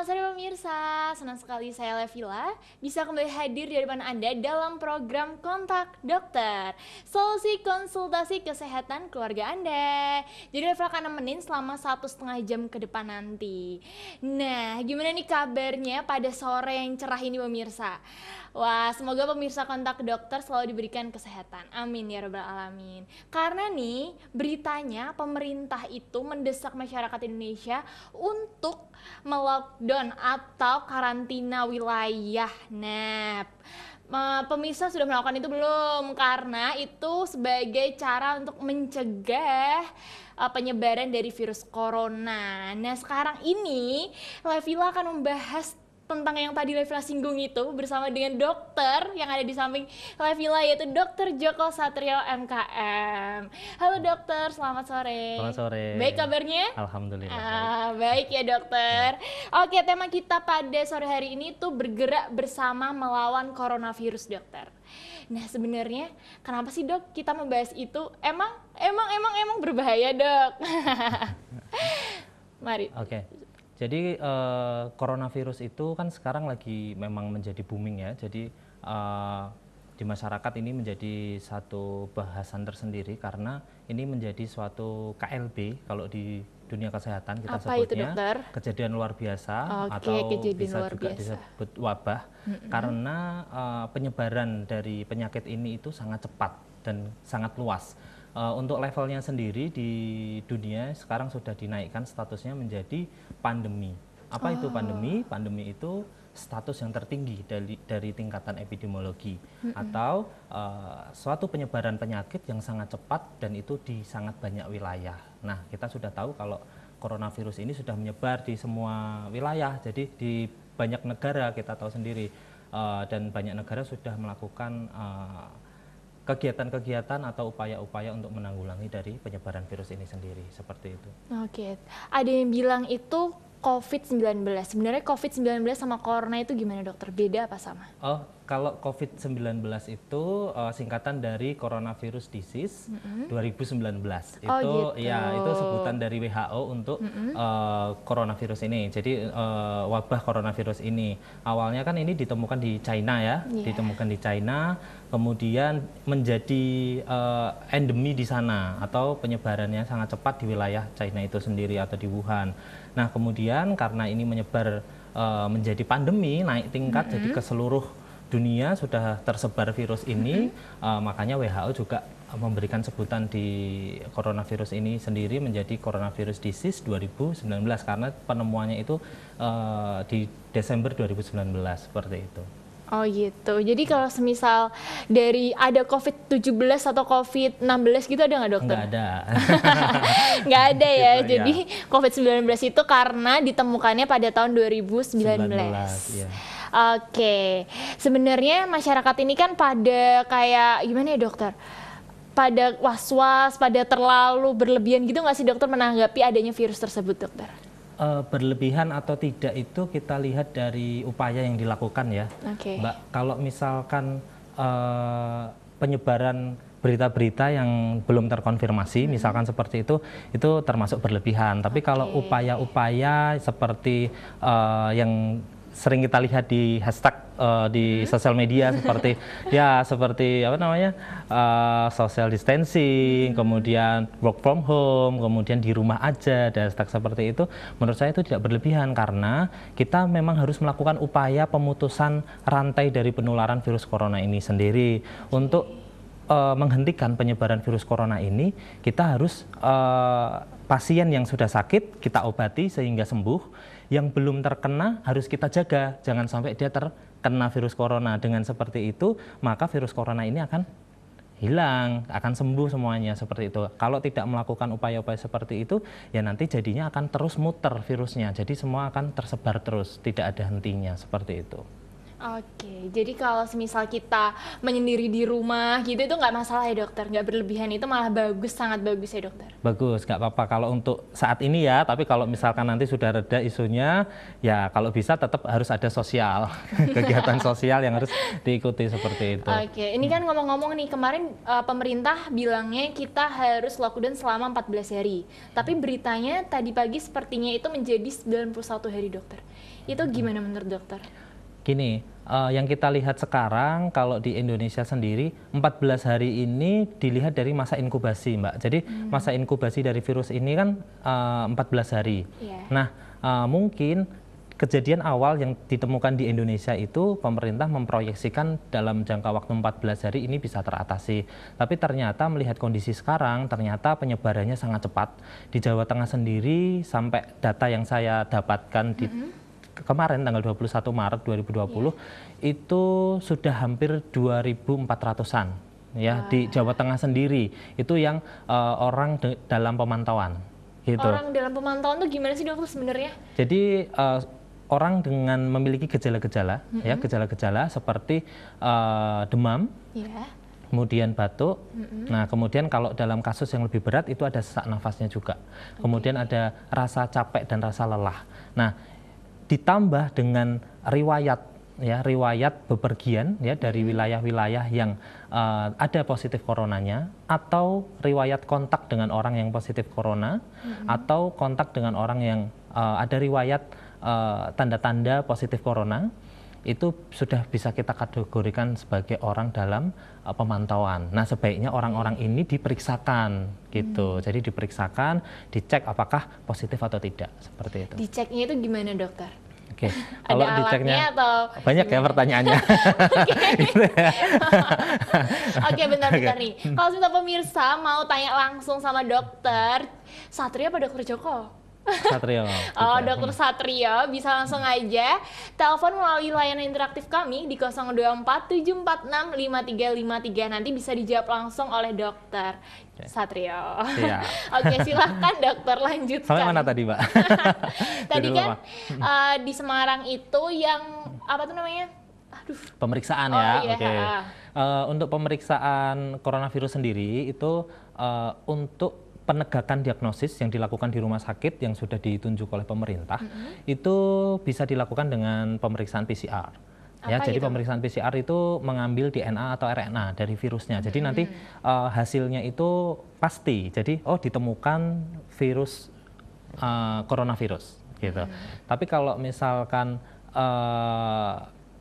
Selamat sore pemirsa, senang sekali saya Levila bisa kembali hadir di depan Anda dalam program Kontak Dokter, solusi konsultasi kesehatan keluarga Anda. Jadi Levila akan nemenin selama 1,5 jam ke depan nanti. Nah, gimana nih kabarnya pada sore yang cerah ini pemirsa? Wah, semoga pemirsa Kontak Dokter selalu diberikan kesehatan. Amin ya rabbal alamin. Karena nih, beritanya pemerintah itu mendesak masyarakat Indonesia untuk melockdown atau karantina wilayah. Nah, pemirsa sudah melakukan itu belum? Karena itu sebagai cara untuk mencegah penyebaran dari virus corona. Nah, sekarang ini Levila akan membahas tentang yang tadi Levila singgung itu bersama dengan dokter yang ada di samping Levila, yaitu Dr. Joko Satrio MKM. Halo dokter, selamat sore. Selamat sore. Baik kabarnya? Alhamdulillah. Baik ya dokter. Oke, tema kita pada sore hari ini tuh bergerak bersama melawan coronavirus dokter. Nah sebenarnya kenapa sih dok kita membahas itu? Emang berbahaya dok? Mari. Oke. Jadi coronavirus itu kan sekarang lagi memang menjadi booming ya. Jadi di masyarakat ini menjadi satu bahasan tersendiri karena ini menjadi suatu KLB kalau di dunia kesehatan kita Apa itu, sebutnya dokter? kejadian luar biasa. Oke, Atau kejadian bisa luar juga biasa. disebut wabah karena penyebaran dari penyakit ini itu sangat cepat dan sangat luas. Untuk levelnya sendiri di dunia sekarang sudah dinaikkan statusnya menjadi pandemi. Apa itu pandemi? Pandemi itu status yang tertinggi dari tingkatan epidemiologi atau suatu penyebaran penyakit yang sangat cepat dan itu di sangat banyak wilayah. Nah, kita sudah tahu kalau coronavirus ini sudah menyebar di semua wilayah. Jadi di banyak negara kita tahu sendiri dan banyak negara sudah melakukan kegiatan-kegiatan atau upaya-upaya untuk menanggulangi dari penyebaran virus ini sendiri, seperti itu. Oke, ada yang bilang itu COVID-19. Sebenarnya COVID-19 sama corona itu gimana dokter? Beda apa sama? Oh, kalau COVID-19 itu singkatan dari Coronavirus Disease 2019. Oh, Itu gitu. ya itu sebutan dari WHO untuk coronavirus ini. Jadi wabah coronavirus ini awalnya kan ini ditemukan di China ya, ditemukan di China, kemudian menjadi endemi di sana atau penyebarannya sangat cepat di wilayah China itu sendiri atau di Wuhan. Nah, kemudian karena ini menyebar menjadi pandemi, naik tingkat jadi ke seluruh dunia sudah tersebar virus ini, makanya WHO juga memberikan sebutan di coronavirus ini sendiri menjadi Coronavirus Disease 2019 karena penemuannya itu di Desember 2019 seperti itu. Oh gitu, jadi kalau semisal dari ada COVID-17 atau COVID-16 gitu ada nggak dokter? Nggak ada. Nggak ada ya, Gitu, jadi ya. COVID-19 itu karena ditemukannya pada tahun 2019. Ya. Oke, sebenarnya masyarakat ini kan pada kayak gimana ya dokter? Pada was-was, pada terlalu berlebihan gitu nggak sih dokter menanggapi adanya virus tersebut dokter? Berlebihan atau tidak itu kita lihat dari upaya yang dilakukan ya, Mbak. Kalau misalkan penyebaran berita-berita yang belum terkonfirmasi, misalkan seperti itu termasuk berlebihan. Tapi kalau upaya-upaya seperti yang sering kita lihat di hashtag di sosial media seperti seperti apa namanya social distancing, kemudian work from home, kemudian di rumah aja, dan hashtag seperti itu, menurut saya itu tidak berlebihan karena kita memang harus melakukan upaya pemutusan rantai dari penularan virus corona ini sendiri. Untuk menghentikan penyebaran virus corona ini, kita harus pasien yang sudah sakit kita obati sehingga sembuh. Yang belum terkena harus kita jaga, jangan sampai dia terkena virus corona. Dengan seperti itu, maka virus corona ini akan hilang, akan sembuh semuanya, seperti itu. Kalau tidak melakukan upaya-upaya seperti itu, ya nanti jadinya akan terus muter virusnya. Jadi semua akan tersebar terus, tidak ada hentinya, seperti itu. Oke, jadi kalau semisal kita menyendiri di rumah gitu itu nggak masalah ya dokter, nggak berlebihan, itu malah bagus, sangat bagus ya dokter. Bagus, nggak apa-apa kalau untuk saat ini ya, tapi kalau misalkan nanti sudah reda isunya, ya kalau bisa tetap harus ada sosial, kegiatan sosial yang harus diikuti seperti itu. Oke, ini kan ngomong-ngomong nih, kemarin pemerintah bilangnya kita harus lockdown selama 14 hari. Tapi beritanya tadi pagi sepertinya itu menjadi 91 hari dokter. Itu gimana menurut dokter? Gini, yang kita lihat sekarang kalau di Indonesia sendiri 14 hari ini dilihat dari masa inkubasi, Mbak. Jadi masa inkubasi dari virus ini kan 14 hari. Yeah. Nah, mungkin kejadian awal yang ditemukan di Indonesia itu pemerintah memproyeksikan dalam jangka waktu 14 hari ini bisa teratasi. Tapi ternyata melihat kondisi sekarang, ternyata penyebarannya sangat cepat. Di Jawa Tengah sendiri sampai data yang saya dapatkan di kemarin tanggal 21 Maret 2020 itu sudah hampir 2.400-an ya di Jawa Tengah sendiri. Itu yang orang dalam pemantauan gitu. Orang dalam pemantauan tuh gimana sih dokter sebenarnya? Jadi orang dengan memiliki gejala-gejala ya, gejala-gejala seperti demam, kemudian batuk. Nah, kemudian kalau dalam kasus yang lebih berat itu ada sesak nafasnya juga. Kemudian ada rasa capek dan rasa lelah. Nah, ditambah dengan riwayat bepergian ya dari wilayah-wilayah yang ada positif coronanya, atau riwayat kontak dengan orang yang positif corona, atau kontak dengan orang yang ada riwayat tanda-tanda positif corona, itu sudah bisa kita kategorikan sebagai orang dalam pemantauan. Nah, sebaiknya orang-orang ini diperiksakan gitu. Jadi diperiksakan, dicek apakah positif atau tidak, seperti itu. Diceknya itu gimana dokter? Oke, kalau diceknya atau banyak ya pertanyaannya. Oke, bentar-bentar nih. Kalau kita pemirsa mau tanya langsung sama dokter Satrio apa dokter Joko? Satrio. Oh, dokter Satrio, bisa langsung aja telepon melalui layanan interaktif kami di 0247465353. Nanti bisa dijawab langsung oleh dokter Satrio. Oke, silahkan dokter lanjutkan. Sampai mana tadi, Mbak? Tadi kan di Semarang itu yang apa tuh namanya? Aduh. Pemeriksaan ya. Oke. Untuk pemeriksaan coronavirus sendiri itu untuk penegakan diagnosis yang dilakukan di rumah sakit yang sudah ditunjuk oleh pemerintah itu bisa dilakukan dengan pemeriksaan PCR. Ya, jadi pemeriksaan PCR itu mengambil DNA atau RNA dari virusnya. Jadi nanti hasilnya itu pasti. Jadi ditemukan virus coronavirus gitu. Tapi kalau misalkan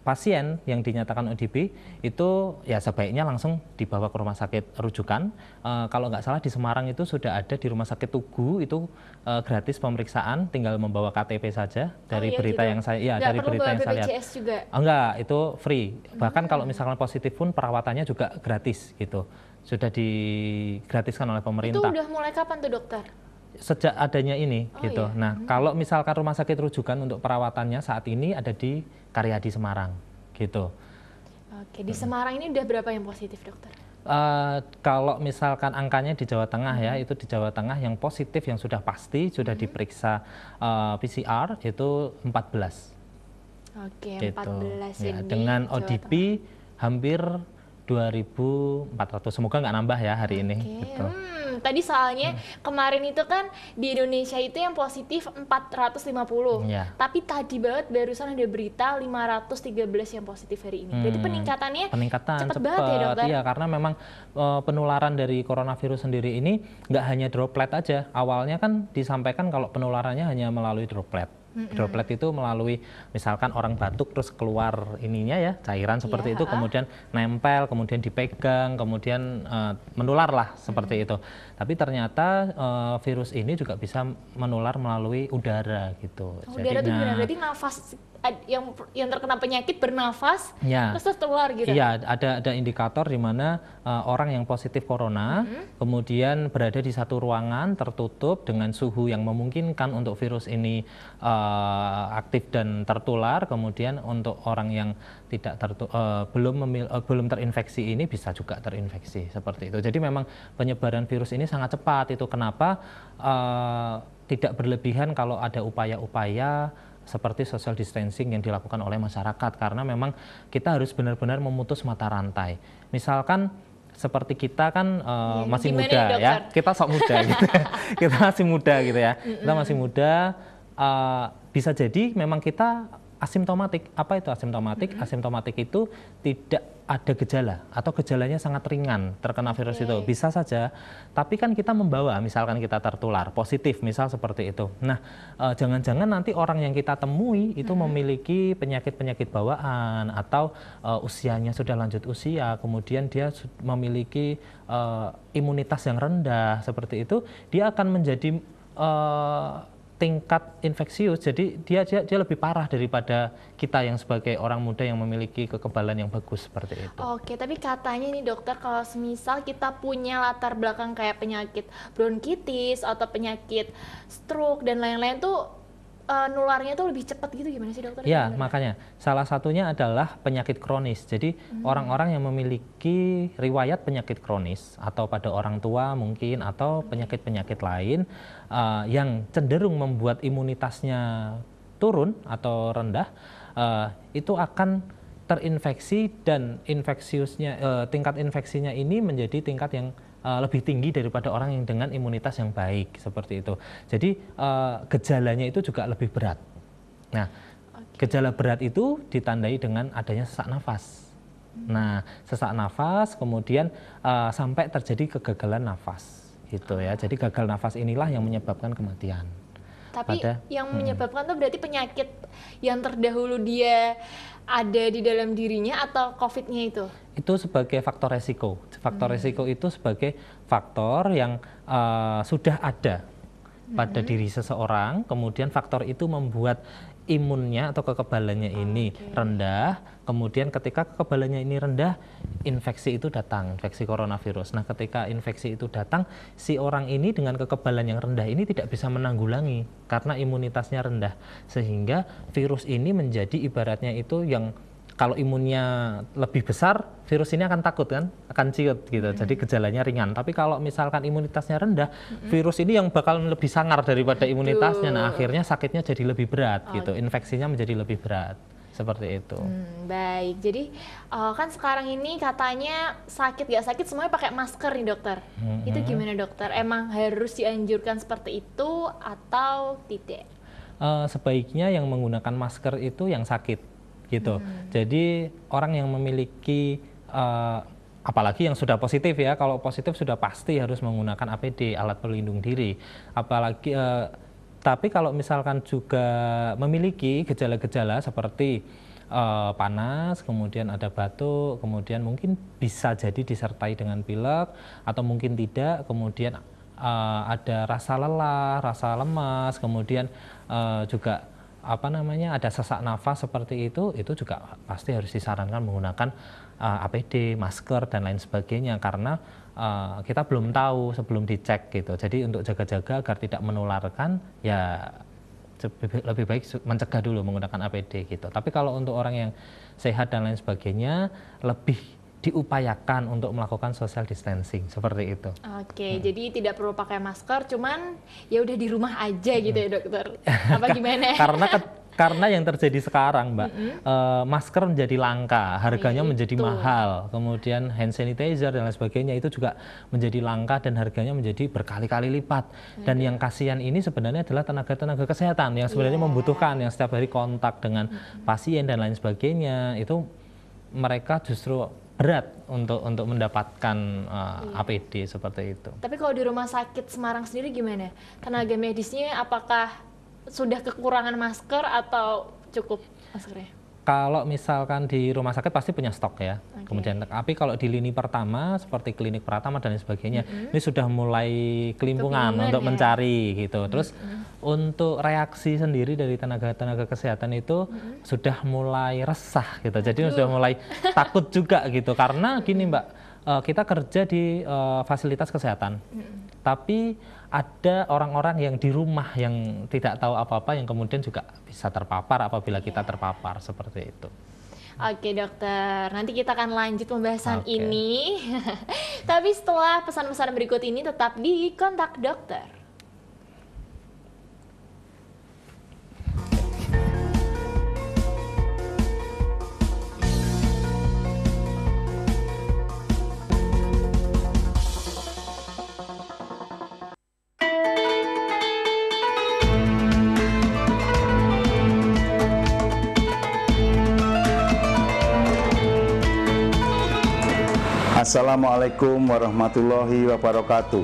pasien yang dinyatakan ODP itu ya sebaiknya langsung dibawa ke rumah sakit rujukan. Kalau nggak salah di Semarang itu sudah ada di Rumah Sakit Tugu itu gratis pemeriksaan, tinggal membawa KTP saja dari berita gitu. yang saya dari berita yang saya lihat. Juga? Enggak, itu free. Bahkan kalau misalkan positif pun perawatannya juga gratis gitu. Sudah digratiskan oleh pemerintah. Itu udah mulai kapan tuh dokter? Sejak adanya ini gitu. Nah, kalau misalkan rumah sakit rujukan untuk perawatannya saat ini ada di Karyadi Semarang gitu. Oke, di Semarang ini udah berapa yang positif dokter? Kalau misalkan angkanya di Jawa Tengah ya, itu di Jawa Tengah yang positif yang sudah pasti sudah diperiksa PCR itu 14. Oke, gitu. 14 ya, ini dengan ODP hampir 2.400. Semoga nggak nambah ya hari ini. Gitu. Tadi soalnya kemarin itu kan di Indonesia itu yang positif 450. Tapi tadi banget barusan ada berita 513 yang positif hari ini. Berarti peningkatannya cepat banget ya dokter? Iya, karena memang penularan dari coronavirus sendiri ini nggak hanya droplet aja. Awalnya kan disampaikan kalau penularannya hanya melalui droplet. Droplet itu melalui misalkan orang batuk terus keluar ininya ya cairan seperti itu, kemudian nempel, kemudian dipegang, kemudian menular lah seperti itu. Tapi ternyata virus ini juga bisa menular melalui udara gitu. Udara itu gimana? Berarti nafas yang terkena penyakit bernafas terus tertular gitu? Iya, ada indikator di mana orang yang positif corona kemudian berada di satu ruangan tertutup dengan suhu yang memungkinkan untuk virus ini aktif dan tertular. Kemudian untuk orang yang tidak belum terinfeksi ini bisa juga terinfeksi seperti itu. Jadi memang penyebaran virus ini sangat cepat. Itu kenapa tidak berlebihan kalau ada upaya-upaya seperti social distancing yang dilakukan oleh masyarakat, karena memang kita harus benar-benar memutus mata rantai. Misalkan seperti kita kan masih muda ya, kita sok muda gitu. Kita masih muda gitu ya. Kita masih muda, bisa jadi memang kita asimptomatik. Apa itu asimptomatik? Asimptomatik itu tidak ada gejala atau gejalanya sangat ringan terkena virus itu. Bisa saja, tapi kan kita membawa, misalkan kita tertular positif, misal seperti itu. Nah, jangan-jangan nanti orang yang kita temui itu memiliki penyakit-penyakit bawaan atau usianya sudah lanjut usia, kemudian dia memiliki imunitas yang rendah, seperti itu, dia akan menjadi tingkat infeksius, jadi dia lebih parah daripada kita yang sebagai orang muda yang memiliki kekebalan yang bagus seperti itu. Oke, tapi katanya nih dokter, kalau semisal kita punya latar belakang kayak penyakit bronkitis atau penyakit stroke dan lain-lain tuh nularnya tuh lebih cepat gitu, gimana sih dokter? Ya, makanya salah satunya adalah penyakit kronis. Jadi orang-orang yang memiliki riwayat penyakit kronis atau pada orang tua mungkin atau penyakit-penyakit lain yang cenderung membuat imunitasnya turun atau rendah, itu akan terinfeksi dan tingkat infeksinya ini menjadi tingkat yang lebih tinggi daripada orang yang dengan imunitas yang baik, seperti itu. Jadi gejalanya itu juga lebih berat. Nah, gejala berat itu ditandai dengan adanya sesak nafas. Nah, sesak nafas kemudian sampai terjadi kegagalan nafas, gitu ya. Jadi gagal nafas inilah yang menyebabkan kematian. Tapi yang menyebabkan tuh berarti penyakit yang terdahulu dia ada di dalam dirinya atau COVID-nya itu? Itu sebagai faktor resiko. Faktor resiko itu sebagai faktor yang sudah ada pada diri seseorang, kemudian faktor itu membuat imunnya atau kekebalannya ini rendah, kemudian ketika kekebalannya ini rendah, infeksi itu datang, infeksi coronavirus. Nah, ketika infeksi itu datang, si orang ini dengan kekebalan yang rendah ini tidak bisa menanggulangi karena imunitasnya rendah, sehingga virus ini menjadi ibaratnya itu yang kalau imunnya lebih besar, virus ini akan takut kan, akan ciut gitu. Jadi gejalanya ringan. Tapi kalau misalkan imunitasnya rendah, virus ini yang bakal lebih sangar daripada imunitasnya. Nah, akhirnya sakitnya jadi lebih berat gitu. Infeksinya menjadi lebih berat. Seperti itu. Baik, jadi kan sekarang ini katanya sakit gak sakit semuanya pakai masker nih dokter. Itu gimana dokter? Emang harus dianjurkan seperti itu atau tidak? Sebaiknya yang menggunakan masker itu yang sakit. Gitu. Jadi orang yang memiliki apalagi yang sudah positif ya, kalau positif sudah pasti harus menggunakan APD, alat pelindung diri. Apalagi tapi kalau misalkan juga memiliki gejala-gejala seperti panas, kemudian ada batuk, kemudian mungkin bisa jadi disertai dengan pilek atau mungkin tidak, kemudian ada rasa lelah, rasa lemas, kemudian juga ada sesak nafas seperti itu juga pasti harus disarankan menggunakan APD, masker dan lain sebagainya, karena kita belum tahu sebelum dicek gitu. Jadi untuk jaga-jaga agar tidak menularkan, ya lebih baik mencegah dulu menggunakan APD gitu. Tapi kalau untuk orang yang sehat dan lain sebagainya, lebih diupayakan untuk melakukan social distancing seperti itu. Oke, jadi tidak perlu pakai masker, cuman ya udah di rumah aja gitu ya dokter. Apa gimana? Karena yang terjadi sekarang, Mbak, masker menjadi langka, harganya menjadi mahal, kemudian hand sanitizer dan lain sebagainya itu juga menjadi langka dan harganya menjadi berkali-kali lipat. Dan yang kasihan ini sebenarnya adalah tenaga-tenaga kesehatan yang sebenarnya membutuhkan, yang setiap hari kontak dengan pasien dan lain sebagainya, itu mereka justru berat untuk mendapatkan APD seperti itu. Tapi kalau di Rumah Sakit Semarang sendiri gimana? Tenaga medisnya apakah sudah kekurangan masker atau cukup maskernya? Kalau misalkan di rumah sakit pasti punya stok ya. Kemudian tapi kalau di lini pertama seperti klinik Pratama dan lain sebagainya, ini sudah mulai kelimpungan untuk mencari gitu. Terus untuk reaksi sendiri dari tenaga-tenaga kesehatan itu sudah mulai resah gitu. Jadi sudah mulai takut juga gitu, karena gini Mbak, kita kerja di fasilitas kesehatan. Tapi ada orang-orang yang di rumah yang tidak tahu apa-apa yang kemudian juga bisa terpapar apabila kita terpapar seperti itu. Oke dokter, nanti kita akan lanjut pembahasan ini. Tapi setelah pesan-pesan berikut ini tetap di Kontak Dokter. Assalamualaikum warahmatullahi wabarakatuh.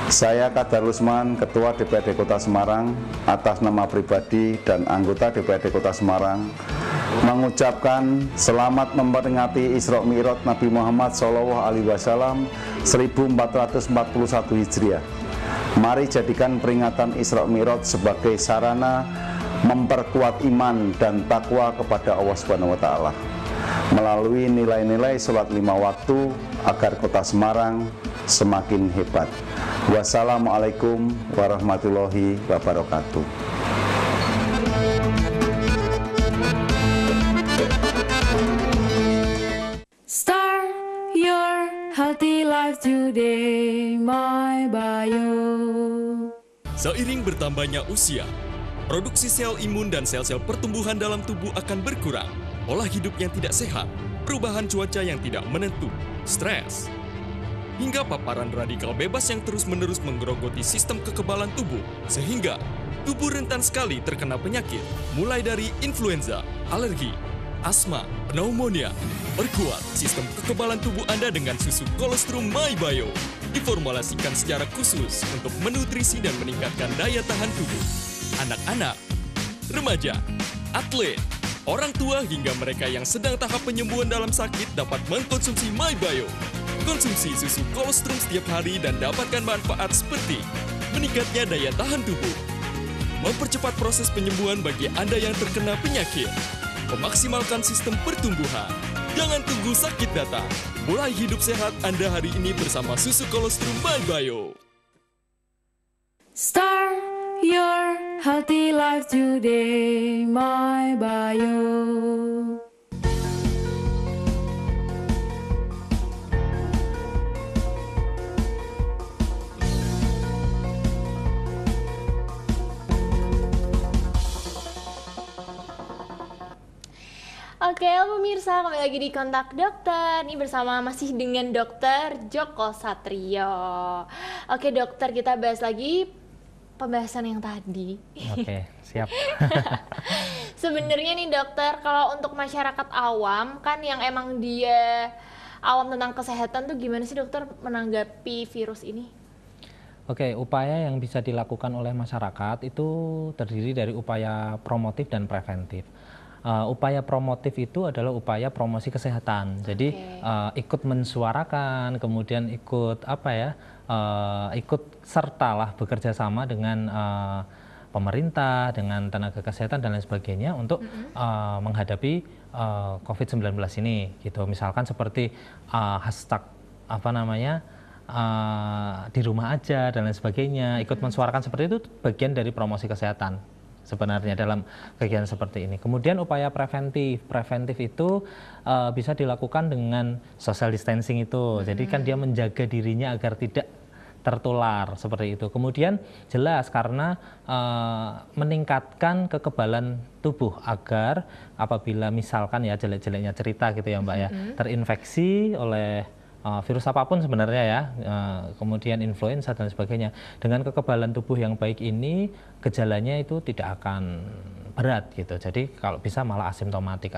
Saya Kadar Lusman, Ketua DPRD Kota Semarang, atas nama pribadi dan anggota DPRD Kota Semarang, mengucapkan selamat memperingati Isra Mi'raj Nabi Muhammad SAW 1441 Hijriah. Mari jadikan peringatan Isra Mi'raj sebagai sarana memperkuat iman dan takwa kepada Allah Subhanahu wa Ta'ala melalui nilai-nilai sholat 5 waktu agar Kota Semarang semakin hebat. Wassalamualaikum warahmatullahi wabarakatuh. Start your healthy life today, my bio. Seiring bertambahnya usia, produksi sel imun dan sel-sel pertumbuhan dalam tubuh akan berkurang. Pola hidup yang tidak sehat, perubahan cuaca yang tidak menentu, stres, hingga paparan radikal bebas yang terus-menerus menggerogoti sistem kekebalan tubuh, sehingga tubuh rentan sekali terkena penyakit, mulai dari influenza, alergi, asma, pneumonia. Perkuat sistem kekebalan tubuh Anda dengan susu kolostrum MyBio. Diformulasikan secara khusus untuk menutrisi dan meningkatkan daya tahan tubuh. Anak-anak, remaja, atlet, orang tua hingga mereka yang sedang tahap penyembuhan dalam sakit dapat mengkonsumsi MyBio. Konsumsi susu kolostrum setiap hari dan dapatkan manfaat seperti meningkatnya daya tahan tubuh, mempercepat proses penyembuhan bagi Anda yang terkena penyakit, memaksimalkan sistem pertumbuhan. Jangan tunggu sakit datang. Mulai hidup sehat Anda hari ini bersama susu kolostrum MyBio. Start your healthy life today, my bio. Oke, pemirsa, kembali lagi di Kontak Dokter. Ini bersama masih dengan Dokter Joko Satrio. Oke, dokter, kita bahas lagi pembahasan yang tadi. Oke, siap. Sebenarnya nih dokter, kalau untuk masyarakat awam kan yang emang dia awam tentang kesehatan tuh gimana sih dokter menanggapi virus ini? Oke, upaya yang bisa dilakukan oleh masyarakat itu terdiri dari upaya promotif dan preventif. Upaya promotif itu adalah upaya promosi kesehatan. Jadi ikut mensuarakan, kemudian ikut ikut sertalah bekerja sama dengan pemerintah, dengan tenaga kesehatan dan lain sebagainya untuk menghadapi COVID-19 ini. Gitu. Misalkan seperti hashtag di rumah aja dan lain sebagainya. Ikut mensuarakan seperti itu bagian dari promosi kesehatan sebenarnya dalam kegiatan seperti ini. Kemudian upaya preventif itu bisa dilakukan dengan social distancing itu. Jadi kan dia menjaga dirinya agar tidak tertular seperti itu. Kemudian jelas karena meningkatkan kekebalan tubuh agar apabila misalkan ya jelek-jeleknya cerita gitu ya Mbak ya, terinfeksi oleh virus apapun sebenarnya ya, kemudian influenza dan sebagainya, dengan kekebalan tubuh yang baik ini gejalanya itu tidak akan berat gitu. Jadi kalau bisa malah asimptomatik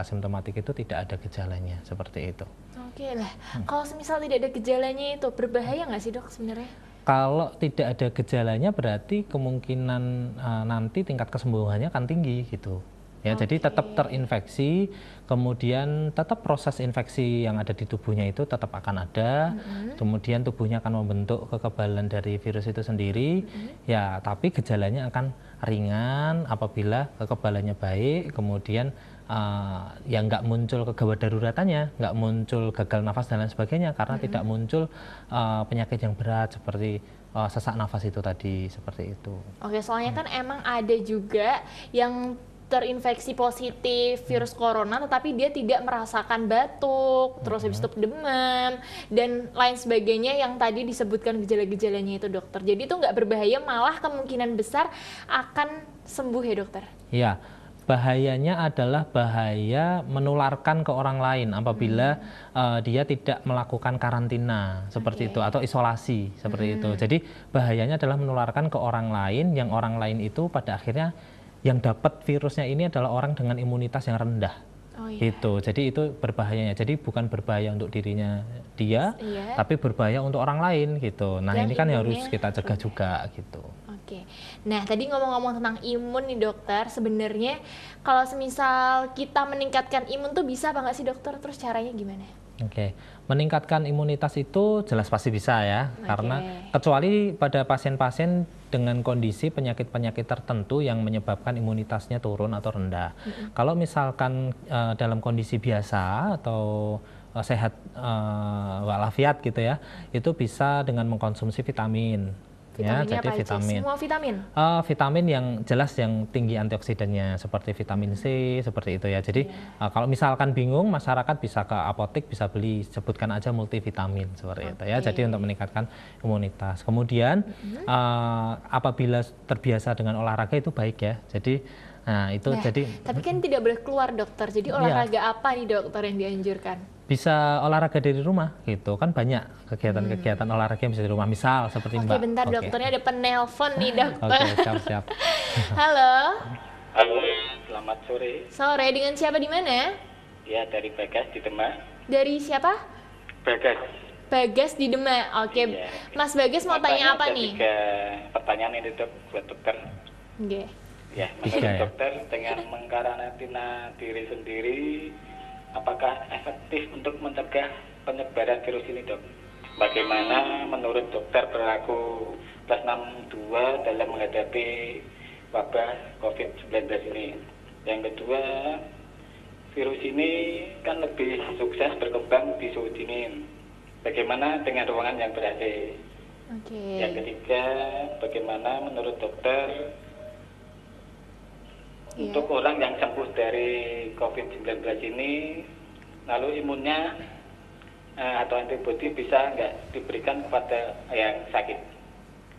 itu tidak ada gejalanya seperti itu. Oke lah, kalau misal tidak ada gejalanya itu berbahaya nggak sih dok sebenarnya? Kalau tidak ada gejalanya berarti kemungkinan nanti tingkat kesembuhannya akan tinggi gitu. Ya, jadi tetap terinfeksi, kemudian tetap proses infeksi yang ada di tubuhnya itu tetap akan ada, kemudian tubuhnya akan membentuk kekebalan dari virus itu sendiri, ya tapi gejalanya akan ringan apabila kekebalannya baik, kemudian ya nggak muncul kegawat daruratannya, nggak muncul gagal nafas dan lain sebagainya, karena tidak muncul penyakit yang berat seperti sesak nafas itu tadi, seperti itu. Oke, soalnya kan emang ada juga yang terinfeksi positif virus corona tetapi dia tidak merasakan batuk, terus habis itu demam dan lain sebagainya yang tadi disebutkan gejala-gejalanya itu dokter. Jadi itu nggak berbahaya, malah kemungkinan besar akan sembuh ya dokter? Iya, bahayanya adalah bahaya menularkan ke orang lain apabila dia tidak melakukan karantina seperti itu atau isolasi seperti itu. Jadi bahayanya adalah menularkan ke orang lain, yang orang lain itu pada akhirnya yang dapat virusnya ini adalah orang dengan imunitas yang rendah. Oh, iya. Gitu. Jadi itu berbahayanya. Jadi bukan berbahaya untuk dirinya dia, Iya. tapi berbahaya untuk orang lain gitu. Nah, Yang ini kan imunnya harus kita cegah rendah. juga gitu. Oke. Nah, tadi ngomong-ngomong tentang imun nih dokter, sebenarnya kalau semisal kita meningkatkan imun tuh bisa apa nggak sih dokter? Terus caranya gimana? Oke, meningkatkan imunitas itu jelas pasti bisa ya, Oke. karena kecuali pada pasien-pasien dengan kondisi penyakit-penyakit tertentu yang menyebabkan imunitasnya turun atau rendah. Kalau misalkan dalam kondisi biasa atau sehat walafiat gitu ya, itu bisa dengan mengkonsumsi vitamin. Ya, Vitaminnya jadi apa aja? vitamin. Semua vitamin? Vitamin yang jelas yang tinggi antioksidannya seperti vitamin C seperti itu ya. Jadi kalau misalkan bingung masyarakat bisa ke apotek bisa beli sebutkan aja multivitamin seperti itu ya. Oke. Jadi untuk meningkatkan imunitas. Kemudian apabila terbiasa dengan olahraga itu baik ya. Jadi itu Nah, jadi tapi kan tidak boleh keluar dokter. Jadi olahraga apa nih dokter yang dianjurkan? bisa olahraga dari rumah gitu kan banyak kegiatan-kegiatan olahraga yang bisa di rumah misal seperti Oke, Mbak. bentar Oke. dokternya ada penelpon nih dokter. Oke, siap-siap. Halo, Halo, selamat sore. sore dengan siapa di mana? Ya, dari Bagas di Demak. Dari siapa? Bagas. Bagas di Demak. Oke, Iya. Mas Bagas mau tanya apa ada nih? 3 pertanyaan ini dok buat dokter. Oke. Ya, Tiga, menurut ya? dokter dengan mengkarantina diri sendiri, apakah efektif untuk mencegah penyebaran virus ini dok? Bagaimana menurut dokter perilaku plus 62 dalam menghadapi wabah COVID-19 ini? Yang kedua, virus ini kan lebih sukses berkembang di suhu dingin. Bagaimana dengan ruangan yang ber-AC? Oke. Yang ketiga, bagaimana menurut dokter Iya. untuk orang yang sembuh dari COVID-19 ini, lalu imunnya atau antibodi bisa nggak diberikan kepada yang sakit?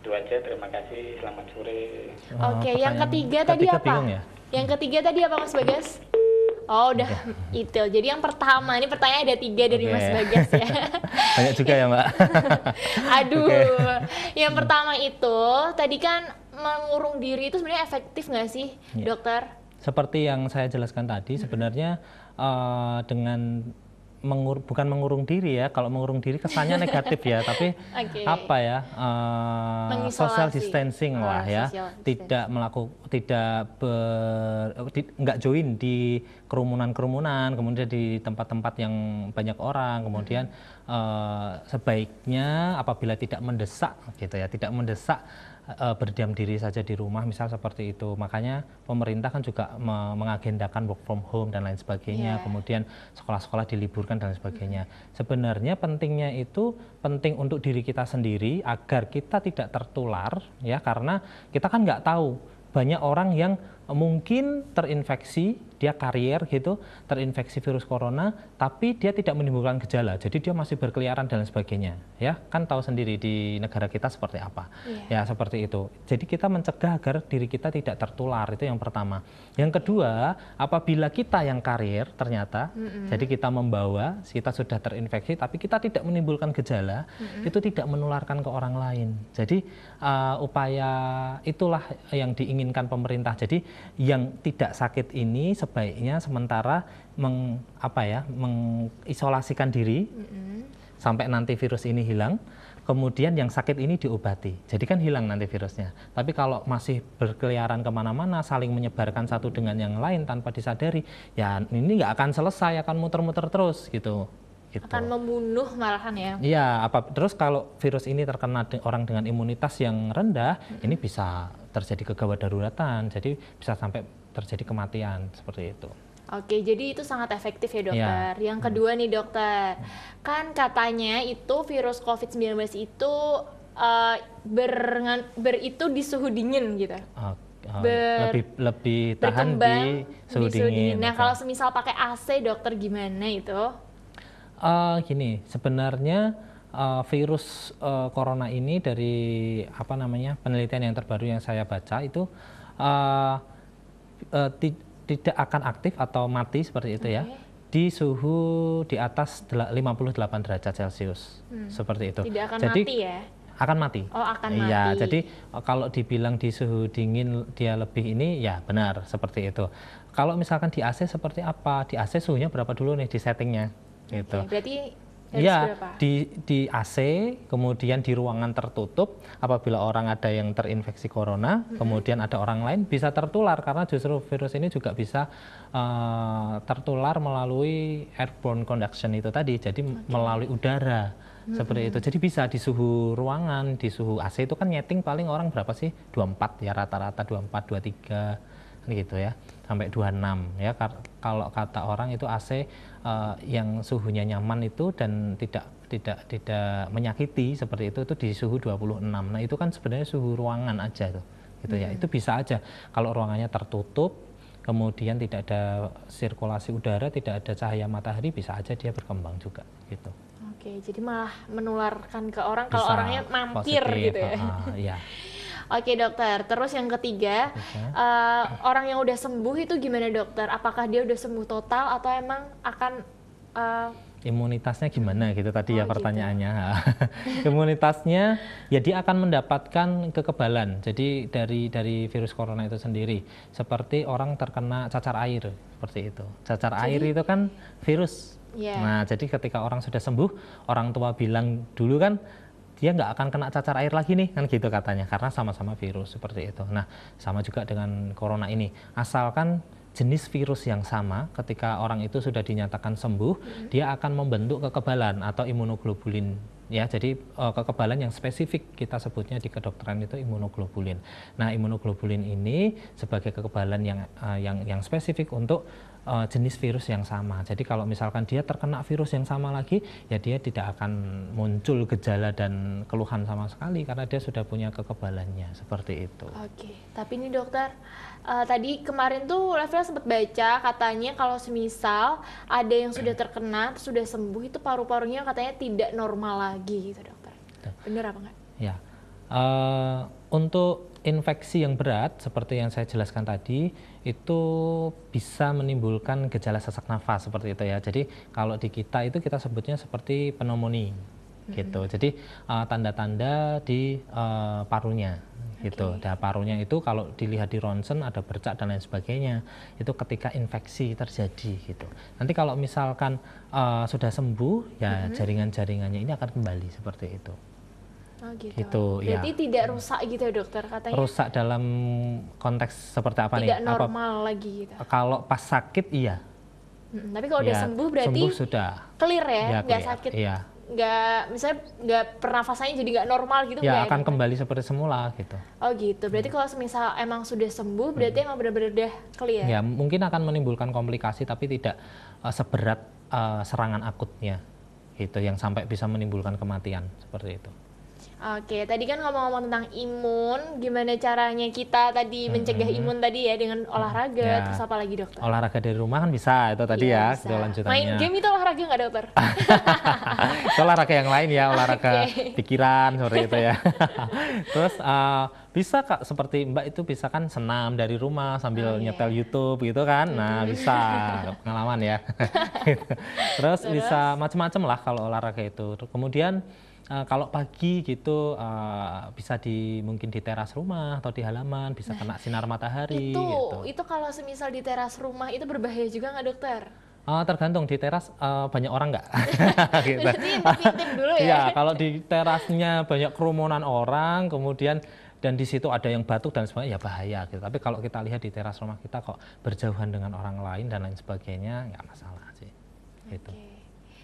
Itu aja, terima kasih, selamat sore. Oke, yang Pertanyaan ketiga tadi ketiga apa? bingung ya? Yang ketiga tadi apa Mas Bagas? Oh, udah itu. Jadi yang pertama, ini pertanyaan ada 3 dari Oke. Mas Bagas ya. Banyak juga ya Mbak. Aduh. Oke. Yang pertama itu tadi kan mengurung diri itu sebenarnya efektif nggak sih, Iya. dokter? Seperti yang saya jelaskan tadi, sebenarnya dengan bukan mengurung diri ya. Kalau mengurung diri kesannya negatif ya, tapi Oke. apa ya? Mengisolasi. Social distancing lah ya. Social Tidak nggak join di kerumunan-kerumunan, kemudian di tempat-tempat yang banyak orang, kemudian sebaiknya apabila tidak mendesak gitu ya, tidak mendesak berdiam diri saja di rumah misal seperti itu. Makanya pemerintah kan juga mengagendakan work from home dan lain sebagainya. Yeah. Kemudian sekolah-sekolah diliburkan dan lain sebagainya. Sebenarnya pentingnya itu penting untuk diri kita sendiri agar kita tidak tertular ya, karena kita kan nggak tahu banyak orang yang mungkin terinfeksi, dia karier gitu, terinfeksi virus corona, tapi dia tidak menimbulkan gejala, jadi dia masih berkeliaran dan lain sebagainya, ya kan tahu sendiri di negara kita seperti apa, ya seperti itu. Jadi kita mencegah agar diri kita tidak tertular, itu yang pertama. Yang kedua, apabila kita yang karier ternyata, jadi kita membawa, kita sudah terinfeksi, tapi kita tidak menimbulkan gejala, itu tidak menularkan ke orang lain. Jadi upaya itulah yang diinginkan pemerintah. Jadi yang tidak sakit ini sebaiknya sementara mengisolasikan diri sampai nanti virus ini hilang. Kemudian yang sakit ini diobati, jadi kan hilang nanti virusnya. Tapi kalau masih berkeliaran kemana-mana, saling menyebarkan satu dengan yang lain tanpa disadari, ya ini nggak akan selesai, akan muter-muter terus gitu. Akan membunuh malahan ya. Iya, terus kalau virus ini terkena orang dengan imunitas yang rendah, ini bisa terjadi kegawat daruratan, jadi bisa sampai terjadi kematian seperti itu. Oke, jadi itu sangat efektif ya dokter. Yang kedua nih dokter, kan katanya itu virus COVID-19 itu itu di suhu dingin gitu. Lebih tahan di suhu dingin. Nah, kalau semisal pakai AC dokter gimana itu? Gini, sebenarnya virus corona ini dari penelitian yang terbaru yang saya baca itu tidak akan aktif atau mati seperti itu ya di suhu di atas 58 derajat Celcius seperti itu. Tidak akan jadi, mati ya? akan mati. Oh, akan Iya, mati. jadi kalau dibilang di suhu dingin dia lebih ini, ya benar seperti itu. Kalau misalkan di AC seperti apa? Di AC suhunya berapa dulu nih di settingnya? Gitu. Oke, berarti harus Iya, berapa? di AC, kemudian di ruangan tertutup, apabila orang ada yang terinfeksi corona, kemudian ada orang lain bisa tertular, karena justru virus ini juga bisa tertular melalui airborne conduction itu tadi, jadi melalui udara. Seperti itu. Jadi bisa di suhu ruangan, di suhu AC itu kan nyeting paling orang berapa sih? 24 ya, rata-rata 24, 23 gitu ya, sampai 26 ya. Kalau kata orang itu AC yang suhunya nyaman itu dan tidak menyakiti seperti itu di suhu 26. Nah, itu kan sebenarnya suhu ruangan aja tuh. Gitu ya. Itu bisa aja kalau ruangannya tertutup, kemudian tidak ada sirkulasi udara, tidak ada cahaya matahari, bisa aja dia berkembang juga gitu. Oke, jadi malah menularkan ke orang kalau Bisa, orangnya mampir positif, gitu ya. Iya. Oke dokter, terus yang ketiga, orang yang udah sembuh itu gimana dokter? Apakah dia udah sembuh total atau emang akan Imunitasnya gimana gitu tadi ya gitu. pertanyaannya. Imunitasnya ya dia akan mendapatkan kekebalan. Jadi dari virus corona itu sendiri, seperti orang terkena cacar air seperti itu. Cacar air itu kan virus. Yeah. Nah, jadi ketika orang sudah sembuh, orang tua bilang dulu kan dia nggak akan kena cacar air lagi nih, kan gitu katanya, karena sama-sama virus seperti itu. Nah, sama juga dengan corona ini, asalkan jenis virus yang sama, ketika orang itu sudah dinyatakan sembuh, dia akan membentuk kekebalan atau imunoglobulin. Ya, jadi kekebalan yang spesifik kita sebutnya di kedokteran itu imunoglobulin. Nah, imunoglobulin ini sebagai kekebalan yang spesifik untuk jenis virus yang sama. Jadi kalau misalkan dia terkena virus yang sama lagi, ya dia tidak akan muncul gejala dan keluhan sama sekali karena dia sudah punya kekebalannya seperti itu. Oke, tapi ini dokter, tadi kemarin tuh Levila sempat baca katanya kalau semisal ada yang sudah terkena, sudah sembuh itu paru-parunya katanya tidak normal lagi gitu dokter. Bener apa enggak? Ya, untuk infeksi yang berat seperti yang saya jelaskan tadi itu bisa menimbulkan gejala sesak nafas seperti itu ya. Jadi kalau di kita itu kita sebutnya seperti pneumonia gitu. Jadi tanda-tanda di parunya gitu. Dan parunya itu kalau dilihat di ronsen ada bercak dan lain sebagainya. Itu ketika infeksi terjadi gitu. Nanti kalau misalkan sudah sembuh ya jaringan-jaringannya ini akan kembali seperti itu. Oh gitu. Gitu, Berarti ya. tidak rusak gitu ya dokter katanya? Rusak dalam konteks seperti apa nih? Tidak normal lagi gitu. Kalau pas sakit iya. Tapi kalau udah Ya, sembuh berarti sembuh sudah. clear ya, Ya, nggak clear. sakit, Iya. nggak misalnya nggak pernafasannya jadi nggak normal gitu Ya nggak akan dokter? kembali seperti semula gitu. Oh gitu. Berarti kalau semisal emang sudah sembuh berarti emang benar-benar udah clear. Ya mungkin akan menimbulkan komplikasi tapi tidak seberat serangan akutnya gitu yang sampai bisa menimbulkan kematian seperti itu. Oke, tadi kan ngomong-ngomong tentang imun, gimana caranya kita tadi mencegah imun tadi ya dengan olahraga, Ya. terus apa lagi dokter? Olahraga dari rumah kan bisa itu tadi Iya, ya, bisa. itu lanjutannya. Main game itu olahraga nggak dokter? Itu olahraga yang lain ya, olahraga Oke. pikiran seperti itu ya. Terus bisa Kak, seperti Mbak itu bisa kan senam dari rumah sambil nyetel YouTube gitu kan. Nah, bisa pengalaman ya. Gitu. Terus bisa macam-macam lah kalau olahraga itu. Kemudian kalau pagi gitu bisa mungkin di teras rumah atau di halaman, bisa kena sinar matahari gitu. Itu kalau semisal di teras rumah itu berbahaya juga nggak dokter? Tergantung di teras banyak orang nggak? Gitu. Berarti intip-intip dulu ya? Iya, kalau di terasnya banyak kerumunan orang, kemudian dan di situ ada yang batuk dan sebagainya, ya bahaya gitu. Tapi kalau kita lihat di teras rumah kita kok berjauhan dengan orang lain dan lain sebagainya, nggak masalah sih. Gitu. Oke.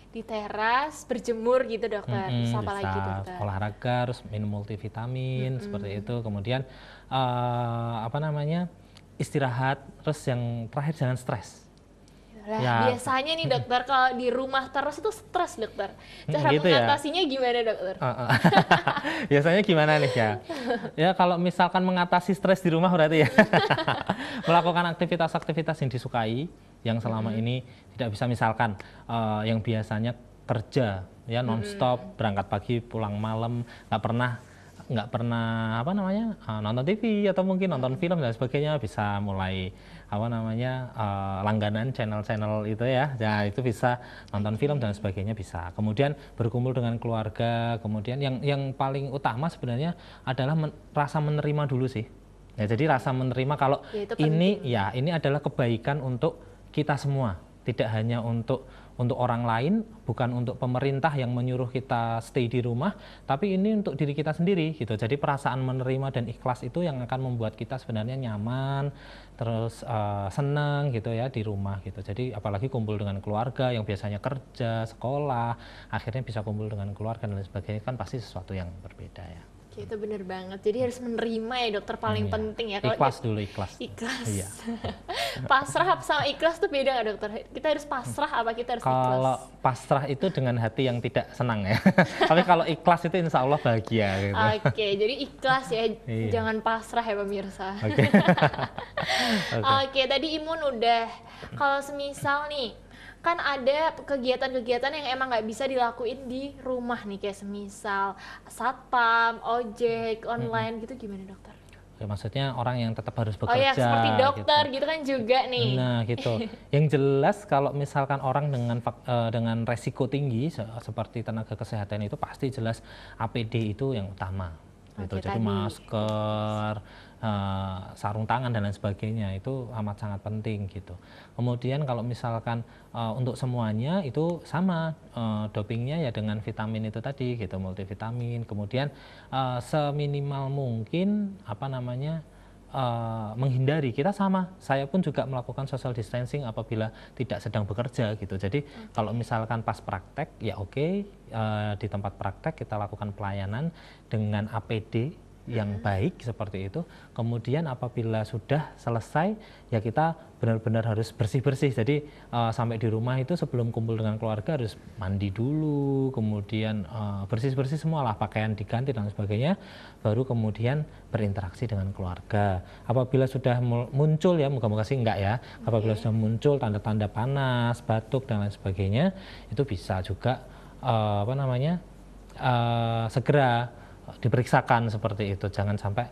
Di teras berjemur gitu dokter, terus apa lagi Bisa dokter? olahraga, terus minum multivitamin seperti itu. Kemudian istirahat, terus yang terakhir jangan stres. Lah, Ya. biasanya nih dokter kalau di rumah terus itu stres dokter. Cara gitu ya? mengatasinya gimana dokter? Biasanya gimana nih ya? Ya kalau misalkan mengatasi stres di rumah berarti ya melakukan aktivitas-aktivitas yang disukai, yang selama ini tidak bisa, misalkan yang biasanya kerja ya nonstop, berangkat pagi pulang malam, nggak pernah nonton TV atau mungkin nonton film dan sebagainya, bisa mulai langganan channel-channel itu ya. Nah, itu bisa nonton film dan sebagainya bisa. Kemudian berkumpul dengan keluarga, kemudian yang paling utama sebenarnya adalah rasa menerima dulu sih. Ya, jadi rasa menerima kalau ini adalah kebaikan untuk kita semua, tidak hanya untuk orang lain, bukan untuk pemerintah yang menyuruh kita stay di rumah, tapi ini untuk diri kita sendiri gitu. Jadi perasaan menerima dan ikhlas itu yang akan membuat kita sebenarnya nyaman, terus senang gitu ya di rumah gitu. Jadi apalagi kumpul dengan keluarga yang biasanya kerja, sekolah, akhirnya bisa kumpul dengan keluarga dan sebagainya, kan pasti sesuatu yang berbeda ya. Oke, itu benar banget. Jadi harus menerima ya dokter, paling penting ya. Kalau ikhlas dulu, ikhlas. Iya. Pasrah sama ikhlas tuh beda nggak dokter? Kita harus pasrah apa kita harus ikhlas? Kalau pasrah itu dengan hati yang tidak senang ya. Tapi kalau ikhlas itu insya Allah bahagia gitu. Oke, jadi ikhlas ya. Jangan pasrah ya pemirsa. Oke, tadi imun udah. Kalau semisal nih, kan ada kegiatan-kegiatan yang emang nggak bisa dilakuin di rumah nih, kayak semisal satpam, ojek, online gitu, gimana dokter? Oke, maksudnya orang yang tetap harus bekerja. Oh ya, seperti dokter gitu kan juga nih. Nah gitu. Yang jelas kalau misalkan orang dengan resiko tinggi seperti tenaga kesehatan itu pasti jelas APD itu yang utama. Gitu. Jadi masker, sarung tangan dan lain sebagainya itu amat sangat penting gitu. Kemudian kalau misalkan untuk semuanya itu sama, dopingnya ya dengan vitamin itu tadi gitu, multivitamin. Kemudian seminimal mungkin menghindari, kita sama, saya pun juga melakukan social distancing apabila tidak sedang bekerja gitu. Jadi kalau misalkan pas praktek ya di tempat praktek kita lakukan pelayanan dengan APD yang baik seperti itu. Kemudian apabila sudah selesai ya kita benar-benar harus bersih-bersih. Jadi sampai di rumah itu sebelum kumpul dengan keluarga harus mandi dulu, kemudian bersih-bersih semualah, pakaian diganti dan sebagainya, baru kemudian berinteraksi dengan keluarga. Apabila sudah muncul ya, moga-moga sih enggak ya, apabila sudah muncul tanda-tanda panas, batuk dan lain sebagainya, itu bisa juga segera diperiksakan seperti itu, jangan sampai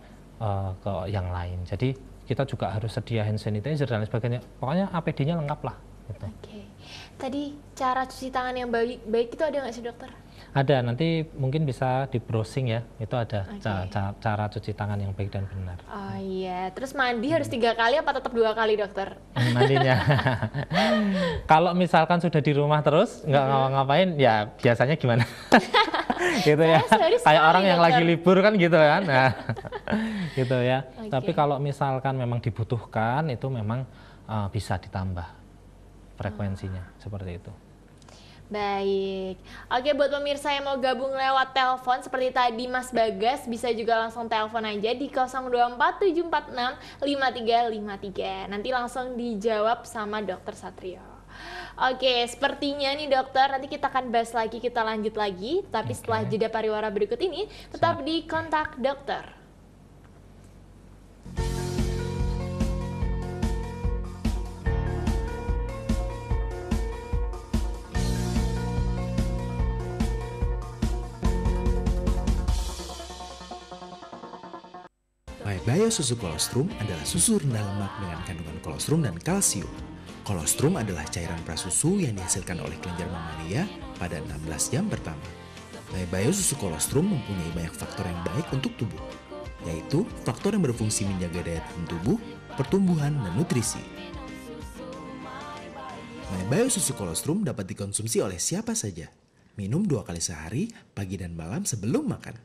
ke yang lain. Jadi kita juga harus sedia hand sanitizer dan lain sebagainya. Pokoknya APD-nya lengkap lah. Gitu. Oke. Tadi cara cuci tangan yang baik itu ada nggak sih dokter? Ada, nanti mungkin bisa di browsing ya, itu ada cara cuci tangan yang baik dan benar. Oh iya, terus mandi harus 3 kali apa tetap 2 kali dokter? Mandinya. Kalau misalkan sudah di rumah terus nggak ngapa-ngapain, ya biasanya gimana? Gitu ya, kayak orang yang lagi libur kan gitu kan, nah, gitu ya. Tapi kalau misalkan memang dibutuhkan itu memang bisa ditambah frekuensinya seperti itu. Baik, oke, buat pemirsa yang mau gabung lewat telepon seperti tadi Mas Bagas, bisa juga langsung telepon aja di 0247465353. Nanti langsung dijawab sama Dokter Satrio. Oke, sepertinya nih dokter, nanti kita akan bahas lagi, kita lanjut lagi. Tapi setelah jeda pariwara berikut ini, tetap di Kontak Dokter. MyBio susu kolostrum adalah susu rendah lemak dengan kandungan kolostrum dan kalsium. Kolostrum adalah cairan prasusu yang dihasilkan oleh kelenjar mamalia pada 16 jam pertama. MyBio susu kolostrum mempunyai banyak faktor yang baik untuk tubuh, yaitu faktor yang berfungsi menjaga daya tahan tubuh, pertumbuhan, dan nutrisi. MyBio susu kolostrum dapat dikonsumsi oleh siapa saja. Minum 2 kali sehari, pagi dan malam sebelum makan.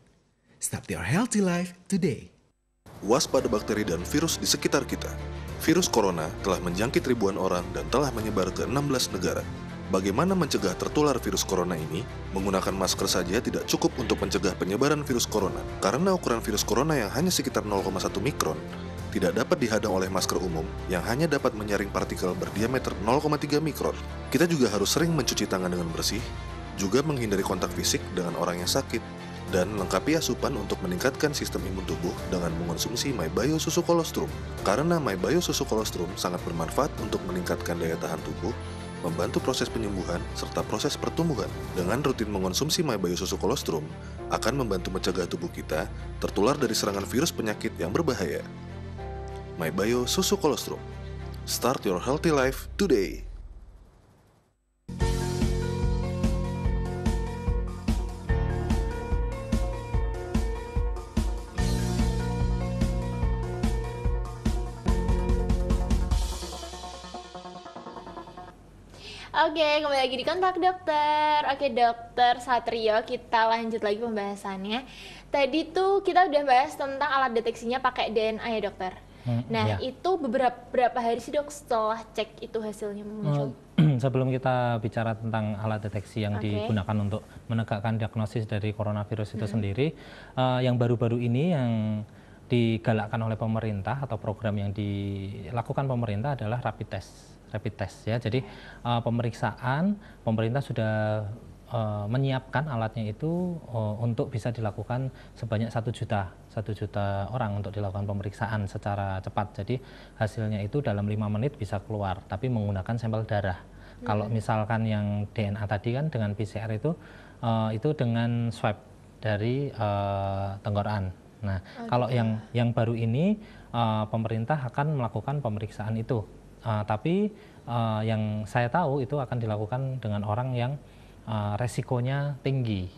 Start your healthy life today. Waspada bakteri dan virus di sekitar kita. Virus corona telah menjangkit ribuan orang dan telah menyebar ke 16 negara. Bagaimana mencegah tertular virus corona ini? Menggunakan masker saja tidak cukup untuk mencegah penyebaran virus corona, karena ukuran virus corona yang hanya sekitar 0,1 mikron tidak dapat dihadang oleh masker umum yang hanya dapat menyaring partikel berdiameter 0,3 mikron. Kita juga harus sering mencuci tangan dengan bersih, juga menghindari kontak fisik dengan orang yang sakit, dan lengkapi asupan untuk meningkatkan sistem imun tubuh dengan mengonsumsi MyBio susu kolostrum. Karena MyBio susu kolostrum sangat bermanfaat untuk meningkatkan daya tahan tubuh, membantu proses penyembuhan, serta proses pertumbuhan. Dengan rutin mengonsumsi MyBio susu kolostrum, akan membantu mencegah tubuh kita tertular dari serangan virus penyakit yang berbahaya. MyBio susu kolostrum. Start your healthy life today. Oke, kembali lagi di Kontak Dokter. Oke, Dokter Satrio, kita lanjut lagi pembahasannya. Tadi tuh kita udah bahas tentang alat deteksinya pakai DNA ya, Dokter. Nah, itu berapa hari sih, Dok, setelah cek itu hasilnya muncul? Sebelum kita bicara tentang alat deteksi yang digunakan untuk menegakkan diagnosis dari coronavirus itu sendiri, yang baru-baru ini yang digalakkan oleh pemerintah atau program yang dilakukan pemerintah adalah rapid test ya. Jadi pemeriksaan pemerintah sudah menyiapkan alatnya itu untuk bisa dilakukan sebanyak 1 juta orang untuk dilakukan pemeriksaan secara cepat. Jadi hasilnya itu dalam 5 menit bisa keluar, tapi menggunakan sampel darah. Kalau misalkan yang DNA tadi kan dengan PCR itu dengan swab dari tenggorokan. Nah, kalau yang baru ini pemerintah akan melakukan pemeriksaan itu. Tapi yang saya tahu itu akan dilakukan dengan orang yang resikonya tinggi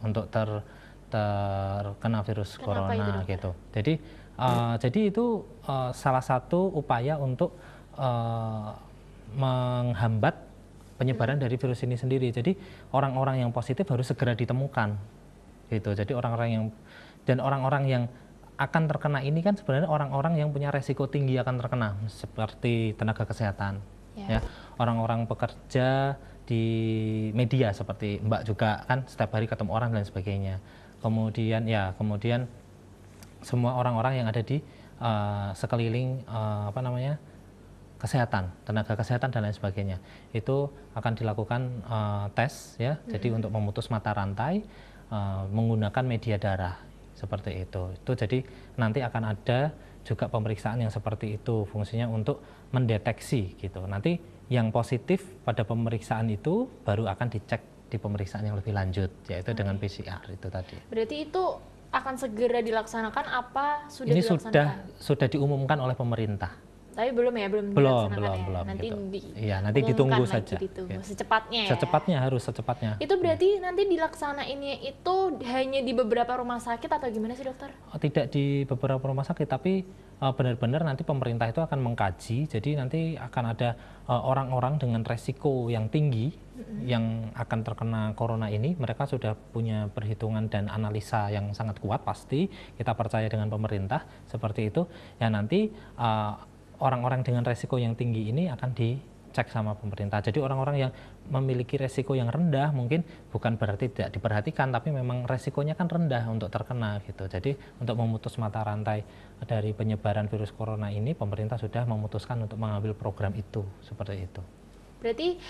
untuk terkena virus corona gitu. Jadi itu salah satu upaya untuk menghambat penyebaran dari virus ini sendiri. Jadi orang-orang yang positif harus segera ditemukan gitu. Jadi orang-orang yang akan terkena ini kan sebenarnya orang-orang yang punya resiko tinggi akan terkena, seperti tenaga kesehatan, ya, orang-orang pekerja di media seperti Mbak juga kan setiap hari ketemu orang dan sebagainya. Kemudian semua orang-orang yang ada di sekeliling kesehatan, tenaga kesehatan dan lain sebagainya itu akan dilakukan tes ya. Jadi untuk memutus mata rantai menggunakan media darah. Seperti itu jadi nanti akan ada juga pemeriksaan yang seperti itu, fungsinya untuk mendeteksi gitu. Nanti yang positif pada pemeriksaan itu baru akan dicek di pemeriksaan yang lebih lanjut, yaitu dengan PCR itu tadi. Berarti itu akan segera dilaksanakan apa sudah ini dilaksanakan? sudah diumumkan oleh pemerintah. Tapi belum dilaksanakan belum nanti gitu. Nanti ditunggu saja gitu. Secepatnya secepatnya itu berarti nanti dilaksanainnya itu hanya di beberapa rumah sakit atau gimana sih, Dokter? Tidak di beberapa rumah sakit, tapi benar-benar nanti pemerintah itu akan mengkaji. Jadi nanti akan ada orang-orang dengan resiko yang tinggi yang akan terkena corona ini. Mereka sudah punya perhitungan dan analisa yang sangat kuat, pasti kita percaya dengan pemerintah seperti itu. Ya nanti orang-orang dengan resiko yang tinggi ini akan dicek sama pemerintah. Jadi orang-orang yang memiliki resiko yang rendah mungkin bukan berarti tidak diperhatikan, tapi memang resikonya kan rendah untuk terkena gitu. Jadi untuk memutus mata rantai dari penyebaran virus corona ini, pemerintah sudah memutuskan untuk mengambil program itu seperti itu. Berarti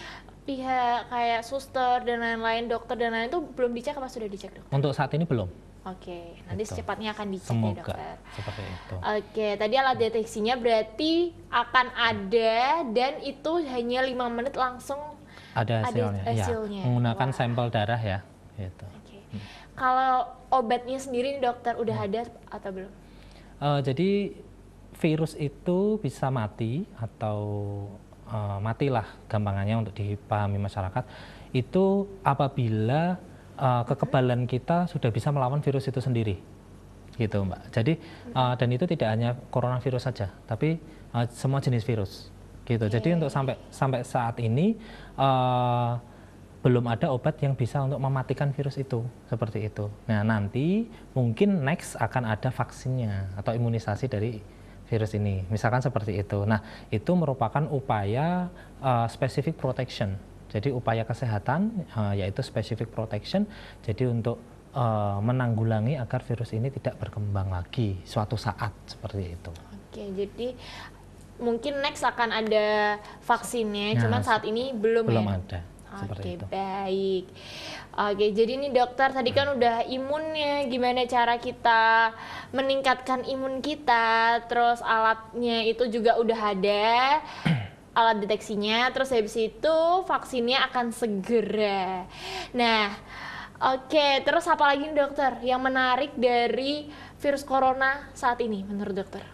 pihak kayak suster dan lain-lain, dokter dan lain-lain itu belum dicek apa sudah dicek, Dokter? Untuk saat ini belum. Oke, nanti secepatnya akan dicek. Semoga, ya, Dokter. Seperti itu. Oke, tadi alat deteksinya berarti akan ada dan itu hanya 5 menit langsung ada hasilnya. Ya, menggunakan sampel darah ya. Gitu. Oke. Kalau obatnya sendiri nih, Dokter, udah ada atau belum? Jadi virus itu bisa mati atau matilah gampangannya untuk dipahami masyarakat itu apabila kekebalan kita sudah bisa melawan virus itu sendiri, gitu Mbak. Jadi dan itu tidak hanya coronavirus saja, tapi semua jenis virus, gitu. Jadi untuk sampai saat ini belum ada obat yang bisa untuk mematikan virus itu, seperti itu. Nah nanti mungkin next akan ada vaksinnya atau imunisasi dari virus ini, misalkan seperti itu. Nah itu merupakan upaya specific protection. Jadi upaya kesehatan yaitu specific protection, jadi untuk menanggulangi agar virus ini tidak berkembang lagi suatu saat seperti itu. Oke, jadi mungkin next akan ada vaksinnya, cuman saat ini belum ya? Ada. Oke, baik. Oke, jadi nih Dokter tadi kan udah imunnya, gimana cara kita meningkatkan imun kita, terus alatnya itu juga udah ada. Alat deteksinya, terus habis itu vaksinnya akan segera. Nah, oke, terus apa lagi nih, Dokter yang menarik dari virus corona saat ini menurut Dokter?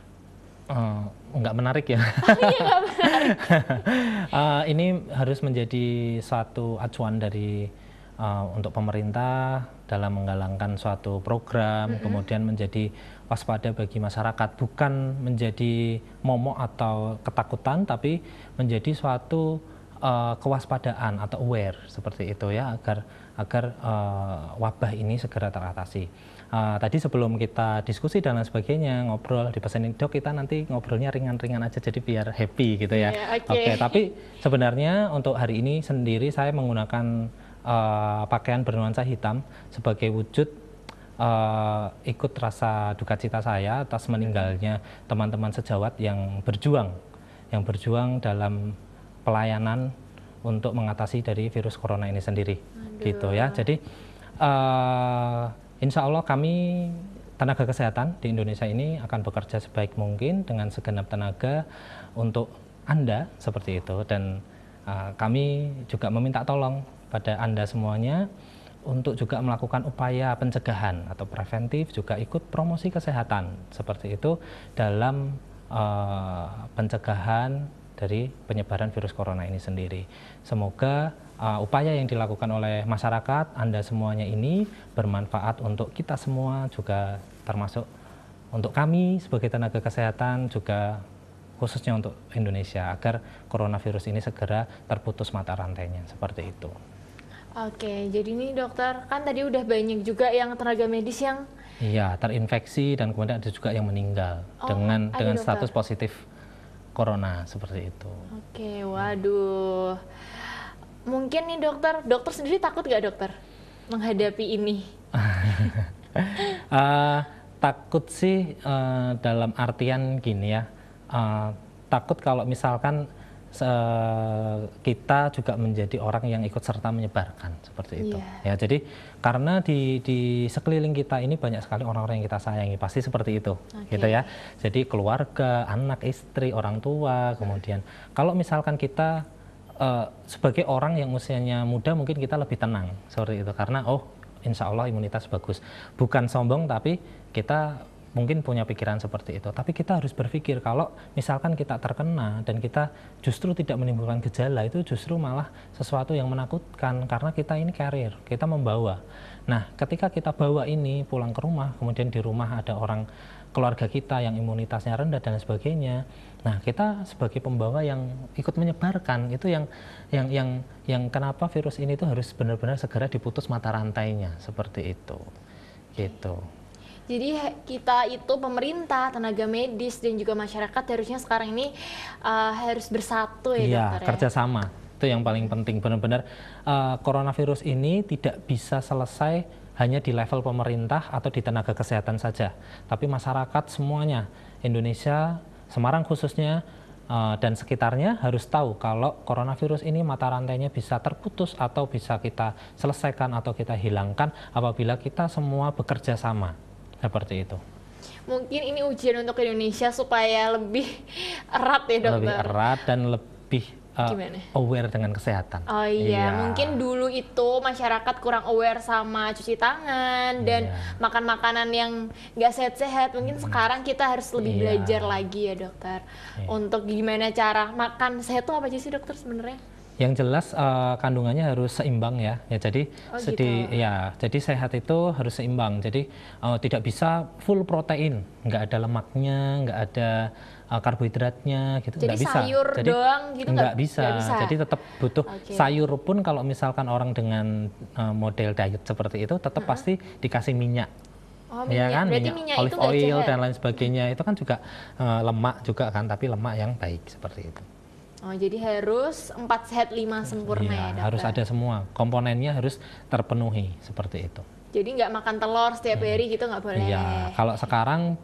nggak menarik ya. Iya, nggak menarik. Ini harus menjadi suatu acuan dari untuk pemerintah dalam menggalangkan suatu program, kemudian menjadi waspada bagi masyarakat, bukan menjadi momok atau ketakutan, tapi menjadi suatu kewaspadaan atau aware seperti itu ya, agar wabah ini segera teratasi. Tadi sebelum kita diskusi dan lain sebagainya, ngobrol di pesan dok, kita nanti ngobrolnya ringan-ringan aja jadi biar happy gitu ya. Yeah, Oke, tapi sebenarnya untuk hari ini sendiri saya menggunakan pakaian bernuansa hitam sebagai wujud ikut rasa duka cita saya atas meninggalnya teman-teman sejawat yang berjuang dalam pelayanan untuk mengatasi dari virus corona ini sendiri. Gitu ya. Jadi insya Allah kami tenaga kesehatan di Indonesia ini akan bekerja sebaik mungkin dengan segenap tenaga untuk Anda seperti itu, dan kami juga meminta tolong pada Anda semuanya untuk juga melakukan upaya pencegahan atau preventif, juga ikut promosi kesehatan seperti itu dalam pencegahan dari penyebaran virus corona ini sendiri. Semoga upaya yang dilakukan oleh masyarakat, Anda semuanya ini bermanfaat untuk kita semua, juga termasuk untuk kami sebagai tenaga kesehatan, juga khususnya untuk Indonesia, agar coronavirus ini segera terputus mata rantainya, seperti itu. Oke, jadi ini dokter, kan tadi udah banyak juga yang tenaga medis yang iya, terinfeksi dan kemudian ada juga yang meninggal dengan status positif corona seperti itu. Oke, waduh. Mungkin nih dokter sendiri takut nggak dokter menghadapi ini? Takut sih dalam artian gini ya, takut kalau misalkan kita juga menjadi orang yang ikut serta menyebarkan seperti itu. Ya, jadi karena di sekeliling kita ini banyak sekali orang-orang yang kita sayangi, pasti seperti itu, gitu ya. Jadi keluarga, anak, istri, orang tua, kemudian kalau misalkan kita sebagai orang yang usianya muda mungkin kita lebih tenang seperti itu, karena insya Allah imunitas bagus. Bukan sombong, tapi kita mungkin punya pikiran seperti itu. Tapi kita harus berpikir kalau misalkan kita terkena dan kita justru tidak menimbulkan gejala, itu justru malah sesuatu yang menakutkan, karena kita ini carrier, kita membawa. Nah, ketika kita bawa ini pulang ke rumah, kemudian di rumah ada orang keluarga kita yang imunitasnya rendah dan sebagainya. Nah, kita sebagai pembawa yang ikut menyebarkan, itu yang kenapa virus ini itu harus benar-benar segera diputus mata rantainya, seperti itu. Gitu. Jadi kita itu pemerintah, tenaga medis dan juga masyarakat harusnya sekarang ini harus bersatu ya dokter ya. Kerjasama itu yang paling penting. Benar-benar coronavirus ini tidak bisa selesai hanya di level pemerintah atau di tenaga kesehatan saja, tapi masyarakat semuanya, Indonesia, Semarang khususnya dan sekitarnya harus tahu kalau coronavirus ini mata rantainya bisa terputus atau bisa kita selesaikan atau kita hilangkan apabila kita semua bekerja sama. Seperti itu. Mungkin ini ujian untuk Indonesia supaya lebih erat ya dokter. Lebih erat dan lebih aware dengan kesehatan. Oh iya, mungkin dulu itu masyarakat kurang aware sama cuci tangan dan makan makanan yang nggak sehat-sehat. Mungkin sekarang kita harus lebih belajar lagi ya dokter. Untuk gimana cara makan sehat itu apa aja sih dokter sebenarnya? Yang jelas kandungannya harus seimbang ya. Jadi jadi sehat itu harus seimbang. Jadi tidak bisa full protein, nggak ada lemaknya, nggak ada karbohidratnya gitu, nggak bisa. Sayur jadi doang gitu nggak bisa. Jadi tetap butuh sayur pun kalau misalkan orang dengan model diet seperti itu tetap pasti dikasih minyak. Ya kan, minyak olive oil dan lain sebagainya itu kan juga lemak juga kan, tapi lemak yang baik seperti itu. Oh, jadi harus 4 sehat 5 sempurna ya dokter? Harus ada semua, komponennya harus terpenuhi seperti itu. Jadi nggak makan telur setiap hari gitu nggak boleh? Iya, kalau sekarang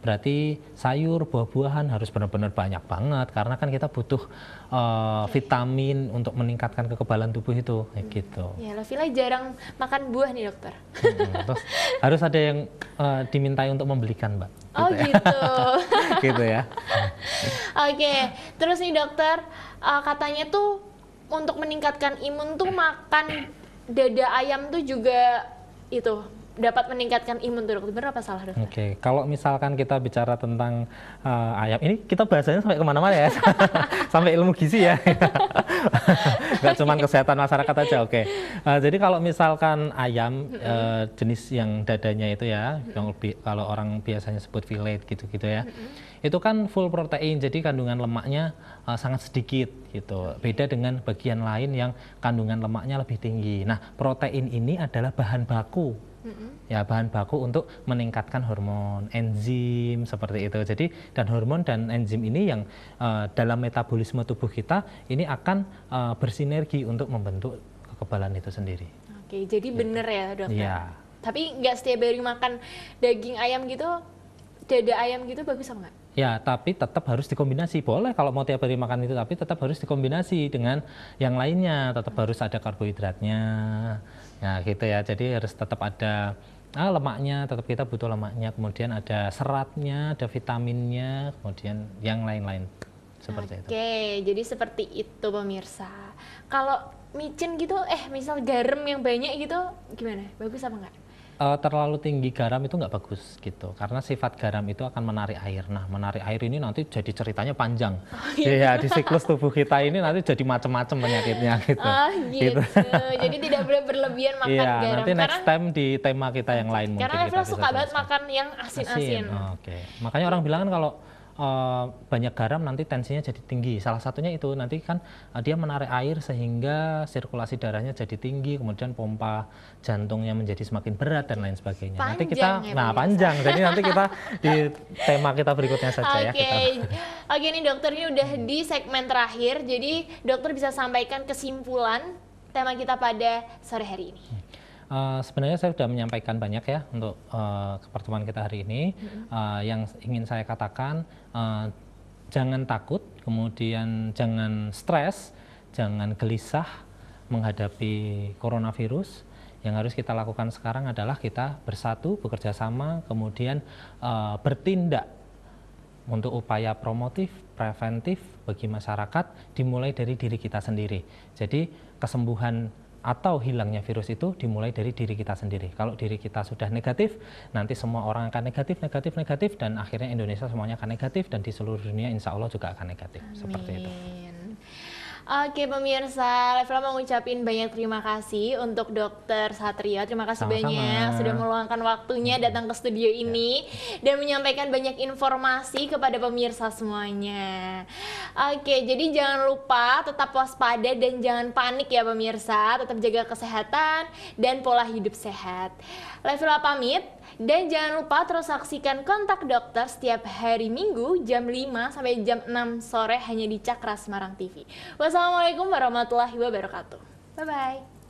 berarti sayur, buah-buahan harus benar-benar banyak banget, karena kan kita butuh vitamin untuk meningkatkan kekebalan tubuh itu, gitu. Ya, Lavila jarang makan buah nih dokter. Terus harus ada yang dimintai untuk membelikan, Mbak. Oh gitu. Gitu ya. Oke, terus nih dokter, katanya tuh untuk meningkatkan imun tuh makan dada ayam tuh juga itu dapat meningkatkan imun tuh dokter, benar apa salah dokter? Oke, kalau misalkan kita bicara tentang ayam, ini kita bahasanya sampai kemana-mana ya, sampai ilmu gizi ya, nggak cuma kesehatan masyarakat aja. Oke, jadi kalau misalkan ayam jenis yang dadanya itu ya, yang kalau orang biasanya sebut fillet gitu-gitu ya, itu kan full protein, jadi kandungan lemaknya sangat sedikit gitu. Beda dengan bagian lain yang kandungan lemaknya lebih tinggi. Nah, protein ini adalah bahan baku. Ya, bahan baku untuk meningkatkan hormon, enzim seperti itu. Jadi dan hormon dan enzim ini yang dalam metabolisme tubuh kita ini akan bersinergi untuk membentuk kekebalan itu sendiri. Oke, jadi benar ya dokter. Iya. Tapi nggak setiap hari makan daging ayam gitu, dada ayam gitu bagus apa nggak? Ya, tapi tetap harus dikombinasi. Boleh kalau mau tiap hari makan itu, tapi tetap harus dikombinasi dengan yang lainnya. Tetap harus ada karbohidratnya. Ya, gitu ya. Jadi harus tetap ada lemaknya, tetap kita butuh lemaknya. Kemudian ada seratnya, ada vitaminnya, kemudian yang lain-lain. Seperti itu. Oke, jadi seperti itu pemirsa. Kalau micin gitu, misal garam yang banyak gitu, gimana? Bagus apa nggak? Terlalu tinggi garam itu nggak bagus gitu, karena sifat garam itu akan menarik air. Nah, menarik air ini nanti jadi ceritanya panjang. Ya, di siklus tubuh kita ini nanti jadi macam-macam penyakitnya gitu. Oh gitu. Jadi tidak boleh berlebihan makan Iya, garam. nanti next time di tema kita yang lain mungkin. Karena kita Lefla bisa suka banget jelaskan. makan yang asin-asin. Oke. Makanya orang bilang kan kalau banyak garam nanti tensinya jadi tinggi. Salah satunya itu nanti kan dia menarik air sehingga sirkulasi darahnya jadi tinggi, kemudian pompa jantungnya menjadi semakin berat dan lain sebagainya. Panjang Nanti kita, ya, panjang. Jadi nanti kita di tema kita berikutnya saja ya. Oke, ini dokter ini udah di segmen terakhir. Jadi dokter bisa sampaikan kesimpulan tema kita pada sore hari ini. Sebenarnya saya sudah menyampaikan banyak ya untuk pertemuan kita hari ini. Yang ingin saya katakan, jangan takut, kemudian jangan stres, jangan gelisah menghadapi coronavirus. Yang harus kita lakukan sekarang adalah kita bersatu, bekerja sama, kemudian bertindak untuk upaya promotif, preventif bagi masyarakat dimulai dari diri kita sendiri. Jadi kesembuhan atau hilangnya virus itu dimulai dari diri kita sendiri. Kalau diri kita sudah negatif, nanti semua orang akan negatif, dan akhirnya Indonesia semuanya akan negatif, dan di seluruh dunia insya Allah juga akan negatif. Amin. Seperti itu. Oke pemirsa, Lefla mau ngucapin banyak terima kasih untuk Dokter Satrio. Terima kasih banyak sudah meluangkan waktunya datang ke studio ini dan menyampaikan banyak informasi kepada pemirsa semuanya. Oke, jadi jangan lupa tetap waspada dan jangan panik ya pemirsa. Tetap jaga kesehatan dan pola hidup sehat. Lefla pamit. Dan jangan lupa terus saksikan Kontak Dokter setiap hari Minggu jam 5 sampai jam 6 sore hanya di Cakra Semarang TV. Wassalamualaikum warahmatullahi wabarakatuh. Bye-bye.